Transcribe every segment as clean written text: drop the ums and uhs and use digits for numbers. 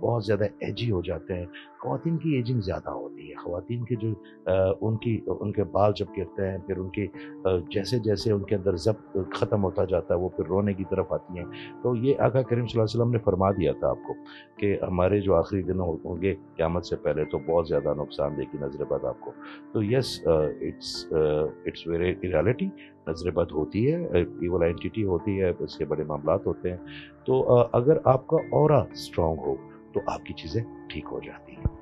بہت زیادہ ایجی ہو جاتے ہیں. خواتین کی ایجنگ زیادہ ہوتی ہے. خواتین کے جو ان کے بال جب گرتے ہیں، پھر ان کی جیسے جیسے ان کے اندر ضبط ختم ہوتا جاتا ہے وہ پھر رونے کی طرف آتی ہیں. تو یہ آقا کریم صلی اللہ علیہ وسلم نے فرما دیا تھا آپ کو کہ ہمارے جو آخری دن ہوں گے قیامت سے پہلے تو بہت زیادہ نقصان دے گی نظر بد آپ کو. تو یس، اٹس ویری ریالٹی. نظر بد ہوتی ہے، ایول اینٹیٹی ہوتی ہے، اس کے بڑے معاملات ہوتے ہیں. تو اگر آپ کا اورا اسٹرانگ ہو تو آپ کی چیزیں ٹھیک ہو جاتی ہیں.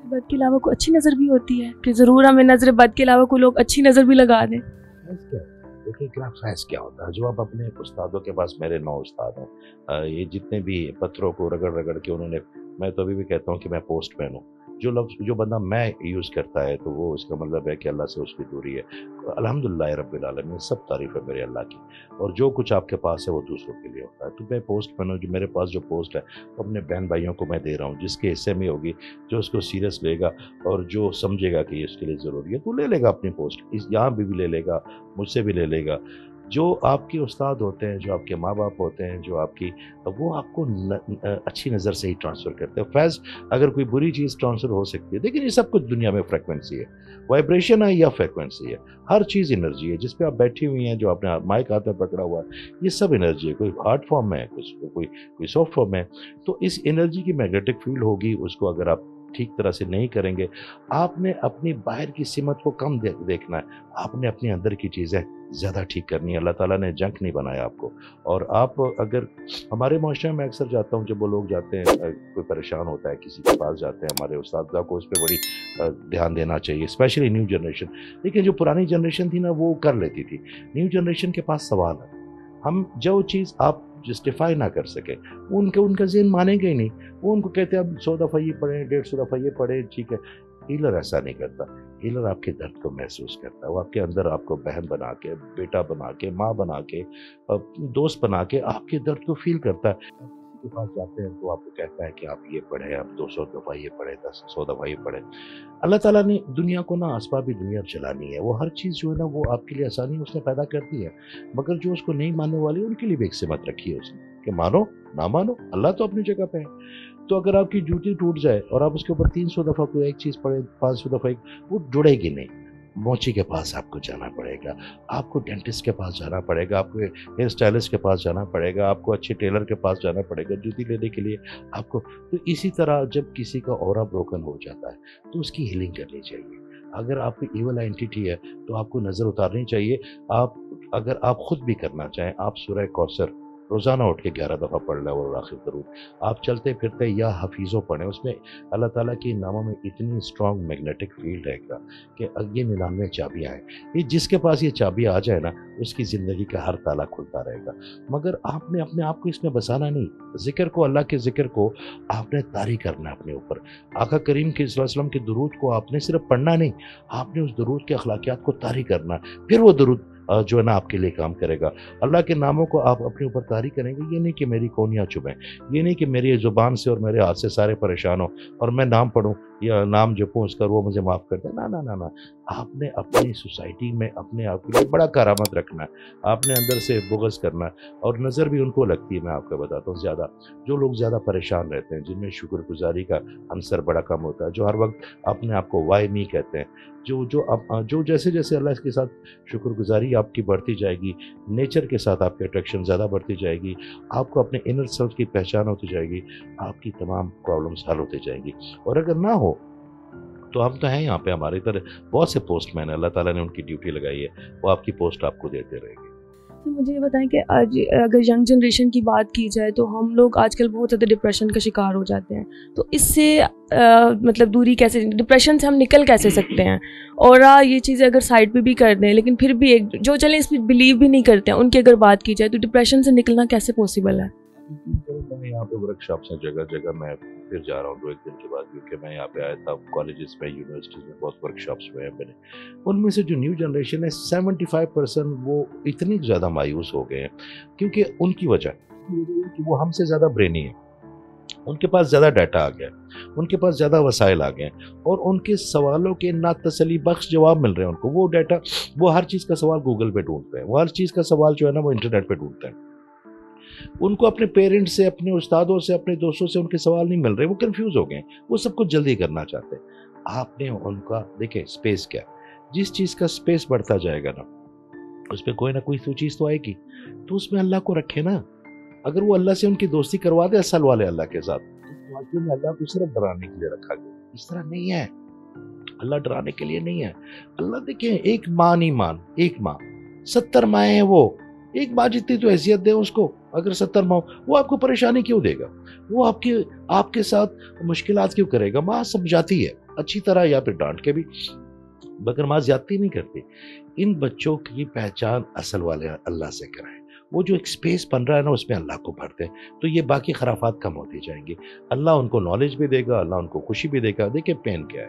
بد کے علاوہ کوئی اچھی نظر بھی ہوتی ہے کہ ضرور ہمیں نظر بد کے علاوہ کوئی لوگ اچھی نظر بھی لگا دیں؟ دیکھیے کیا فیض کیا ہوتا ہے. جو آپ اپنے استادوں کے پاس، میرے 9 استاد ہیں، یہ جتنے بھی پتھروں کو رگڑ رگڑ کے انہوں نے، میں تو ابھی بھی کہتا ہوں کہ میں پوسٹ مین ہوں. جو بندہ میں یوز کرتا ہے تو وہ اس کا مطلب ہے کہ اللہ سے اس کی دوری ہے. الحمدللہ رب العالمین، سب تعریف ہے میرے اللہ کی. اور جو کچھ آپ کے پاس ہے وہ دوسروں کے لیے ہوتا ہے. تو میں پوسٹ مین ہوں. جو میرے پاس جو پوسٹ ہے وہ اپنے بہن بھائیوں کو میں دے رہا ہوں. جس کے حصے میں ہوگی، جو اس کو سیریس لے گا اور جو سمجھے گا کہ یہ اس کے لیے ضروری ہے، تو لے لے گا اپنی پوسٹ. یہاں بھی لے لے گا، مجھ سے بھی لے لے گا. جو آپ کے استاد ہوتے ہیں، جو آپ کے ماں باپ ہوتے ہیں، جو وہ آپ کو اچھی نظر سے ہی ٹرانسفر کرتے ہیں. فیض اگر کوئی بری چیز ٹرانسفر ہو سکتی ہے، لیکن یہ سب کچھ دنیا میں فریکوینسی ہے، وائبریشن ہے یا فریکوینسی ہے. ہر چیز انرجی ہے. جس پہ آپ بیٹھی ہوئی ہیں، جو آپ نے مائک ہاتھ میں پکڑا ہوا ہے، یہ سب انرجی ہے. کوئی ہارڈ فارم میں ہے، کوئی سافٹ فارم میں. تو اس انرجی کی میگنیٹک فیلڈ ہوگی. اس کو اگر آپ ٹھیک طرح سے نہیں کریں گے، آپ نے اپنی باہر کی سمت کو کم دیکھنا ہے. آپ نے اپنے اندر کی چیزیں زیادہ ٹھیک کرنی ہے. اللہ تعالیٰ نے جنک نہیں بنایا آپ کو. اور آپ اگر ہمارے معاشرے میں اکثر جاتا ہوں، جب وہ لوگ جاتے ہیں، کوئی پریشان ہوتا ہے کسی کے پاس جاتے ہیں، ہمارے اساتذہ کو اس پہ بڑی دھیان دینا چاہیے، اسپیشلی نیو جنریشن. لیکن جو پرانی جنریشن تھی نا، وہ کر لیتی تھی. نیو جنریشن کے پاس سوال ہے. ہم جو چیز آپ جسٹیفائی نہ کر سکے، ان کا ذہن مانیں گے ہی نہیں. وہ ان کو کہتے ہیں اب 100 دفعہ یہ پڑھیں، 150 دفعہ یہ پڑھیں، ٹھیک ہے. ہیلر ایسا نہیں کرتا. ہیلر آپ کے درد کو محسوس کرتا ہے. وہ آپ کے اندر آپ کو بہن بنا کے، بیٹا بنا کے، ماں بنا کے، دوست بنا کے آپ کے درد کو فیل کرتا ہے. کسی کے پاس جاتے ہیں تو آپ کو کہتا ہے کہ آپ یہ پڑھیں، آپ 200 دفعہ یہ پڑھیں، 100 دفعہ یہ پڑھیں. اللہ تعالیٰ نے دنیا کو نا اسبابی دنیا چلانی ہے. وہ ہر چیز جو ہے نا وہ آپ کے لیے آسانی اس نے پیدا کر دی ہے. مگر جو اس کو نہیں ماننے والے ان کے لیے بھی ایک سمت رکھی ہے اس نے کہ مانو نہ مانو، اللہ تو اپنی جگہ پہ ہے. تو اگر آپ کی جوتی ٹوٹ جائے اور آپ اس کے اوپر 300 دفعہ کوئی ایک چیز پڑھیں، 500 دفعہ وہ جڑے گی نہیں. موچی کے پاس آپ کو جانا پڑے گا، آپ کو ڈینٹسٹ کے پاس جانا پڑے گا، آپ کو ہیئر اسٹائلسٹ کے پاس جانا پڑے گا، آپ کو اچھے ٹیلر کے پاس جانا پڑے گا جوتی لینے کے لیے آپ کو. تو اسی طرح جب کسی کا اورا بروکن ہو جاتا ہے تو اس کی ہیلنگ کرنی چاہیے. اگر آپ کی ایول اینٹیٹی ہے تو آپ کو نظر اتارنی چاہیے. اگر آپ خود بھی کرنا چاہیں، آپ سورہ کوثر روزانہ اٹھ کے 11 دفعہ پڑھ لیں اور آخر درود. آپ چلتے پھرتے یا حفیظوں پڑھیں. اس میں اللہ تعالیٰ کی ناموں میں اتنی اسٹرانگ میگنیٹک فیلڈ ہے کہ یہ 99 چابیاں ہیں. یہ جس کے پاس یہ چابیاں آ جائے نا، اس کی زندگی کا ہر تالا کھلتا رہے گا. مگر آپ نے اپنے آپ کو اس میں بسانا نہیں. ذکر کو، اللہ کے ذکر کو آپ نے طاری کرنا اپنے اوپر. آقا کریم کے صلی اللہ علیہ وسلم کے درود کو آپ نے صرف پڑھنا نہیں، آپ نے اس درود کے اخلاقیات کو طاری کرنا. پھر وہ درود جو ہے نا آپ کے لیے کام کرے گا. اللہ کے ناموں کو آپ اپنے اوپر طاری کریں گے. یہ نہیں کہ میری کونیاں چبھیں، یہ نہیں کہ میری زبان سے اور میرے ہاتھ سے سارے پریشان ہوں اور میں نام پڑھوں یا نام جپوں اس کا وہ مجھے معاف کر دے. نہ. آپ نے اپنی سوسائٹی میں اپنے آپ کے لیے بڑا کرامت رکھنا ہے. آپ نے اندر سے بغض کرنا ہے. اور نظر بھی ان کو لگتی ہے. میں آپ کو بتاتا ہوں، زیادہ جو لوگ زیادہ پریشان رہتے ہیں، جن میں شکر گزاری کا عنصر بڑا کم ہوتا ہے، جو ہر وقت اپنے آپ کو وائی می کہتے ہیں، جو جیسے جیسے اللہ کے ساتھ شکر گزاری آپ کی بڑھتی جائے گی، نیچر کے ساتھ آپ کی اٹریکشن زیادہ بڑھتی جائے گی، آپ کو اپنے انر سیلف کی پہچان ہوتی جائے گی، آپ کی تمام پرابلمس حل ہوتی جائیں گی. اور اگر نہ ہو تو ہم تو ہیں یہاں پہ. ہماری طرح بہت سے پوسٹ مین ہیں، اللہ تعالیٰ نے ان کی ڈیوٹی لگائی ہے، وہ آپ کی پوسٹ آپ کو دیتے رہیں گے. تو مجھے یہ بتائیں کہ آج اگر ینگ جنریشن کی بات کی جائے تو ہم لوگ آج کل بہت زیادہ ڈپریشن کا شکار ہو جاتے ہیں. تو اس سے مطلب دوری کیسے، ڈپریشن سے ہم نکل کیسے سکتے ہیں؟ اور یہ چیزیں اگر سائڈ پہ بھی کر دیں، لیکن پھر بھی جو چلیں اس پہ بلیو بھی نہیں کرتے ہیں، ان کی اگر بات کی جائے تو ڈپریشن سے نکلنا کیسے پوسیبل ہے؟ میں یہاں پہ ورک شاپس ہیں جگہ جگہ. میں پھر جا رہا ہوں 2 دن کے بعد، کیونکہ میں یہاں پہ آیا تھا. کالجز میں، یونیورسٹیز میں بہت ورک شاپس ہوئے ہیں میں نے. ان میں سے جو نیو جنریشن ہے 75% وہ اتنی زیادہ مایوس ہو گئے ہیں کیونکہ ان کی وجہ کہ وہ ہم سے زیادہ برینی ہیں. ان کے پاس زیادہ ڈیٹا آ گیا، ان کے پاس زیادہ وسائل آ گئے اور ان کے سوالوں کے نا تسلی بخش جواب مل رہے ہیں ان کو. وہ ڈیٹا، وہ ہر چیز کا سوال گوگل پہ ڈھونڈتے ہیں، وہ ہر چیز کا سوال جو ہے نا وہ انٹرنیٹ پہ ڈھونڈتے ہیں. ان کو اپنے پیرنٹس سے, اپنے استادوں سے, اپنے دوستوں سے ان کے سوال نہیں مل رہے, وہ کنفیوز ہو گئے, وہ سب کچھ جلدی کرنا چاہتے ہیں. آپ نے ان کا دیکھیں اسپیس کیا, جس چیز کا اسپیس بڑھتا جائے گا نا اس پہ کوئی نہ کوئی تو چیز تو آئے گی, تو اس میں اللہ کو رکھے نا. اگر وہ اللہ سے ان کی دوستی کروا دے اصل والے اللہ کے ساتھ, تو واقعی میں اللہ کو صرف ڈرانے کے لیے رکھا گیا. اس طرح نہیں ہے, اللہ ڈرانے کے لیے نہیں ہے. اللہ دیکھیں ایک ماں نہیں مان, ایک ماں 70 مائیں ہیں, وہ ایک ماں جتنی تو حیثیت دے اس کو. اگر 70 ماں, وہ آپ کو پریشانی کیوں دے گا, وہ آپ کے ساتھ مشکلات کیوں کرے گا. ماں سمجھاتی ہے اچھی طرح یا پھر ڈانٹ کے بھی, مگر ماں زیادتی نہیں کرتی. ان بچوں کی پہچان اصل والے اللہ سے کرائیں. وہ جو ایک سپیس بن رہا ہے نا اس میں اللہ کو بھرتے ہیں, تو یہ باقی خرافات کم ہوتی جائیں گی. اللہ ان کو نالج بھی دے گا, اللہ ان کو خوشی بھی دے گا. دیکھیں پین کیا ہے,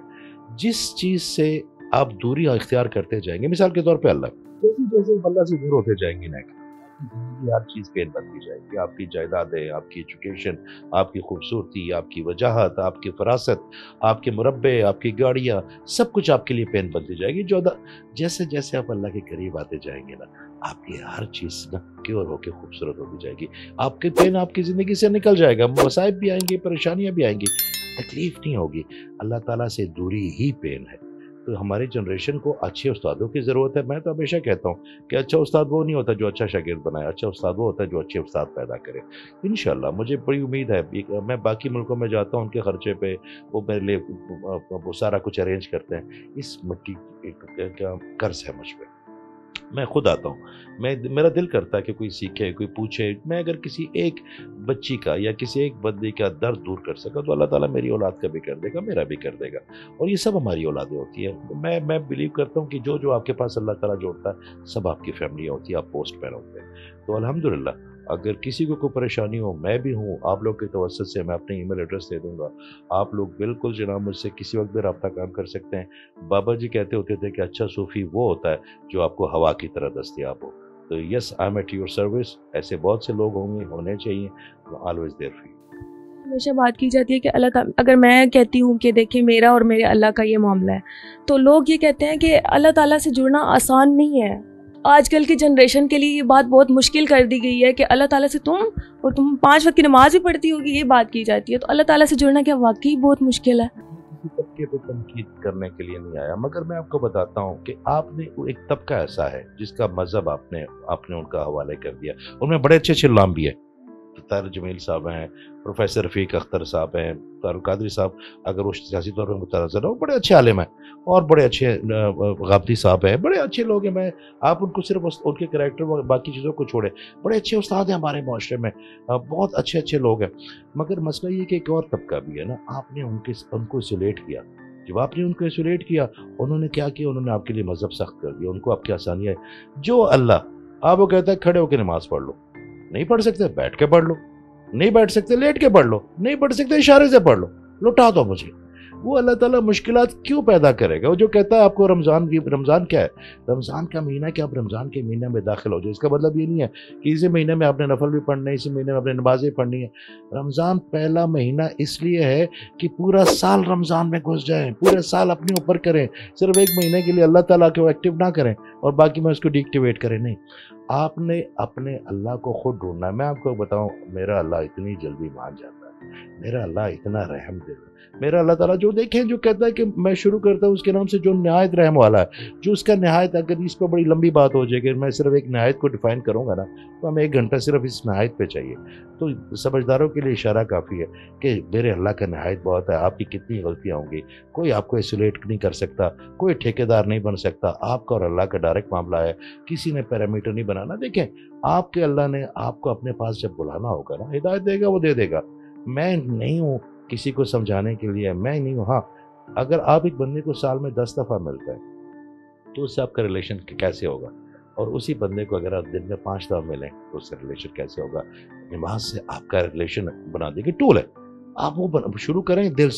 جس چیز سے آپ دوری اختیار کرتے جائیں گے, مثال کے طور پہ اللہ, جیسے اللہ سے دور ہوتے جائیں گے نا, زندگی ہر چیز پین بنتی جائے گی. آپ کی جائیدادیں, آپ کی ایجوکیشن, آپ کی خوبصورتی, آپ کی وجاہت, آپ کی فراست, آپ کے مربع, آپ کی گاڑیاں, سب کچھ آپ کے لیے پین بنتی جائے گی. جیسے جیسے آپ اللہ کے قریب آتے جائیں گے نا, آپ کی ہر چیز نا پیور ہو کے خوبصورت ہوتی جائے گی. آپ کے پین آپ کی زندگی سے نکل جائے گا, مصائب بھی آئیں گے, پریشانیاں بھی آئیں گی, تکلیف نہیں ہوگی. اللہ تعالیٰ سے دوری ہی پین ہے. تو ہماری جنریشن کو اچھے استادوں کی ضرورت ہے. میں تو ہمیشہ کہتا ہوں کہ اچھا استاد وہ نہیں ہوتا جو اچھا شاگرد بنائے, اچھا استاد وہ ہوتا ہے جو اچھے استاد پیدا کرے. انشاءاللہ مجھے بڑی امید ہے. میں باقی ملکوں میں جاتا ہوں, ان کے خرچے پہ وہ میرے لیے وہ سارا کچھ ارینج کرتے ہیں. اس مٹی کا قرض ہے مجھ پہ. میں خود آتا ہوں, میرا دل کرتا ہے کہ کوئی سیکھے, کوئی پوچھے. میں اگر کسی ایک بچی کا یا کسی ایک بندے کا درد دور کر سکا تو اللہ تعالیٰ میری اولاد کا بھی کر دے گا, میرا بھی کر دے گا. اور یہ سب ہماری اولادیں ہوتی ہیں. میں بلیو کرتا ہوں کہ جو آپ کے پاس اللہ تعالیٰ جوڑتا ہے سب آپ کی فیملی ہوتی ہے, آپ پوسٹ مین ہوتے ہیں. تو الحمدللہ اگر کسی کو کوئی پریشانی ہو, میں بھی ہوں, آپ لوگ کے توسط سے میں اپنے ای میل ایڈریس دے دوں گا. آپ لوگ بالکل جناب مجھ سے کسی وقت بھی رابطہ کام کر سکتے ہیں. بابا جی کہتے ہوتے تھے کہ اچھا صوفی وہ ہوتا ہے جو آپ کو ہوا کی طرح دستیاب ہو. تو yes, I am at your service. ایسے بہت سے لوگ ہوں گے, ہونے چاہیے. آلویز دیر فی. ہمیشہ بات کی جاتی ہے کہ اللہ تعالیٰ, اگر میں کہتی ہوں کہ دیکھیں میرا اور میرے اللہ کا یہ معاملہ ہے, تو لوگ یہ کہتے ہیں کہ اللہ تعالیٰ سے جڑنا آسان نہیں ہے. آج کل کی جنریشن کے لیے یہ بات بہت مشکل کر دی گئی ہے کہ اللہ تعالیٰ سے تم 5 وقت کی نماز بھی پڑھتی ہوگی, یہ بات کی جاتی ہے. تو اللہ تعالیٰ سے جڑنا کیا واقعی بہت مشکل ہے؟ کسی طبقے پہ تنقید کرنے کے لیے نہیں آیا, مگر میں آپ کو بتاتا ہوں کہ آپ نے ایک طبقہ ایسا ہے جس کا مذہب آپ نے ان کا حوالے کر دیا. ان میں بڑے اچھے اچھے نام بھی ہیں. طاہر جمیل صاحب ہیں, پروفیسر رفیق اختر صاحب ہیں, طاہر قادری صاحب اگر وہ سیاسی طور پر متنازع ہو, بڑے اچھے عالم ہیں. اور بڑے اچھے غامدی صاحب ہیں, بڑے اچھے لوگ ہیں. میں آپ ان کو صرف ان کے کریکٹر و باقی چیزوں کو چھوڑے, بڑے اچھے استاد ہیں ہمارے معاشرے میں, بہت اچھے اچھے لوگ ہیں. مگر مسئلہ یہ کہ ایک اور طبقہ بھی ہے نا, آپ نے ان کو ایسولیٹ کیا. جب آپ نے ان کو ایسولیٹ کیا, انہوں نے کیا کیا, انہوں نے آپ کے لیے مذہب سخت کر دیا. ان کو آپ کی آسانی ہے. جو اللہ آپ وہ کہتا ہے کھڑے ہو کے نماز پڑھ لو, نہیں پڑھ سکتے بیٹھ کے پڑھ لو, نہیں بیٹھ سکتے لیٹ کے پڑھ لو, نہیں پڑھ سکتے اشارے سے پڑھ لو, لوٹا دو مجھے. وہ اللہ تعالیٰ مشکلات کیوں پیدا کرے گا؟ وہ جو کہتا ہے آپ کو رمضان کیا ہے, رمضان کا مہینہ کہ آپ رمضان کے مہینے میں داخل ہو جائے. اس کا مطلب یہ نہیں ہے کہ اسی مہینے میں آپ نے نفل بھی پڑھنا ہے, اسی مہینے میں آپ نے نمازیں پڑھنی ہے. رمضان پہلا مہینہ اس لیے ہے کہ پورا سال رمضان میں گھس جائیں, پورے سال اپنے اوپر کریں. صرف ایک مہینے کے لیے اللہ تعالیٰ کو ایکٹیو نہ کریں اور باقی میں اس کو ڈی ایکٹیویٹ کریں. نہیں, آپ نے اپنے اللہ کو خود ڈھونڈنا ہے. میں آپ کو بتاؤں, میرا اللہ اتنی جلدی مان جاتا ہے, میرا اللہ اتنا رحم دل, میرا اللہ تعالیٰ جو دیکھیں جو کہتا ہے کہ میں شروع کرتا ہوں اس کے نام سے, جو نہایت رحم والا ہے, جو اس کا نہایت, اگر اس پہ بڑی لمبی بات ہو جائے گی, میں صرف ایک نہایت کو ڈیفائن کروں گا نا تو ہمیں 1 گھنٹہ صرف اس نہایت پہ چاہیے. تو سمجھداروں کے لیے اشارہ کافی ہے کہ میرے اللہ کا نہایت بہت ہے. آپ کی کتنی غلطیاں ہوں گی, کوئی آپ کو ایسولیٹ نہیں کر سکتا, کوئی ٹھیکیدار نہیں بن سکتا. آپ کا اور اللہ کا ڈائریکٹ معاملہ ہے, کسی نے پیرامیٹر نہیں بنانا. دیکھیں آپ کے اللہ نے آپ کو اپنے پاس جب بلانا ہوگا نا, ہدایت دے گا, وہ دے دے گا. میں نہیں ہوں کسی کو سمجھانے کے لیے, میں نہیں ہوں. ہاں, اگر آپ ایک بندے کو سال میں 10 دفعہ ملتا ہے تو اس سے آپ کا ریلیشن کیسے ہوگا, اور اسی بندے کو اگر آپ دن میں 5 دفعہ ملیں تو اس سے ریلیشن کیسے ہوگا. نماز سے آپ کا ریلیشن بنا دے گی, ٹول ہے. آپ وہ شروع کریں دل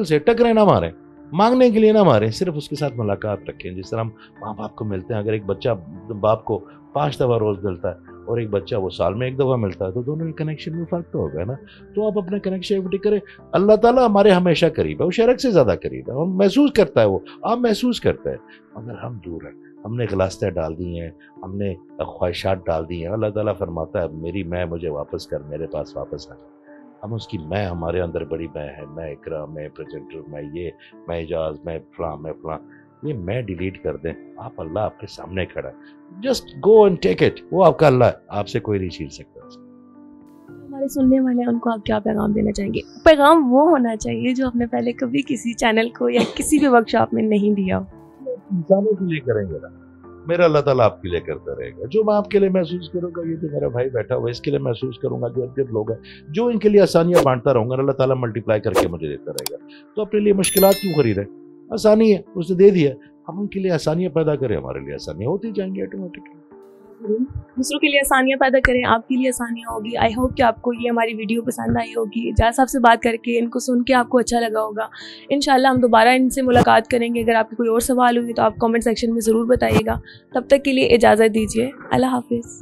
سے ٹکرے نہ ماریں, مانگنے کے لیے نہ ماریں, صرف اس کے ساتھ ملاقات رکھیں. جس طرح ہم ماں باپ کو ملتے ہیں, اگر ایک بچہ باپ کو 5 دفعہ روز ملتا ہے اور ایک بچہ وہ سال میں 1 دفعہ ملتا ہے, تو دونوں کے کنیکشن میں فرق تو ہوگا نا. تو آپ اپنا کنیکشن کریں. اللہ تعالیٰ ہمارے ہمیشہ قریب ہے, وہ شرک سے زیادہ قریب ہے, ہم محسوس کرتا ہے, وہ آپ محسوس کرتے ہیں, مگر ہم دور ہیں. ہم نے غلاستیں ڈال دی ہیں، ہم نے خواہشات ڈال دی ہیں. اللہ تعالیٰ فرماتا ہے میری میں مجھے واپس کر، میرے پاس واپس آ. ہم اس کی میں، ہمارے اندر بڑی میں ہے، میں اقرا، میں پریزنٹر، میں یہ، میں اعجاز، میں فلاں، یہ میں ڈیلیٹ کر دیں. آپ اللہ آپ کے سامنے کھڑا ہے، just go and take it. وہ آپ کا اللہ ہے، آپ سے کوئی نہیں چھین سکتا. ہمارے سننے والے ہیں ان کو آپ کیا پیغام دینا چاہیں گے؟ پیغام وہ ہونا چاہیے جو آپ نے پہلے کبھی کسی چینل کو یا کسی بھی ورک شاپ میں نہیں دیا. انسانوں کے لیے کریں گے نا، میرا اللہ تعالیٰ آپ کے لیے کرتا رہے گا. جو میں آپ کے لیے محسوس کروں گا، یہ جو میرا بھائی بیٹھا ہوا ہے اس کے لیے محسوس کروں گا، جو ارد لوگ ہیں جو ان کے لیے آسانیاں بانٹتا رہوں گا، اللہ تعالیٰ ملٹیپلائی کر کے مجھے دیتا رہے گا. تو اپنے لیے مشکلات کیوں خریدیں؟ آسانی ہے اس نے دے دیا، ہم ان کے لیے آسانیاں پیدا کریں، ہمارے لیے آسانیاں ہوتی جائیں گی آٹومیٹکلی. دوسروں کے لیے آسانیاں پیدا کریں، آپ کے لیے آسانیاں ہوگی. آئی ہوپ کہ آپ کو یہ ہماری ویڈیو پسند آئی ہوگی. اعجاز صاحب سے بات کر کے، ان کو سن کے آپ کو اچھا لگا ہوگا. انشاءاللہ ہم دوبارہ ان سے ملاقات کریں گے. اگر آپ کے کوئی اور سوال ہوئی تو آپ کامنٹ سیکشن میں ضرور بتائیے گا. تب تک کے لیے اجازت دیجیے. اللہ حافظ.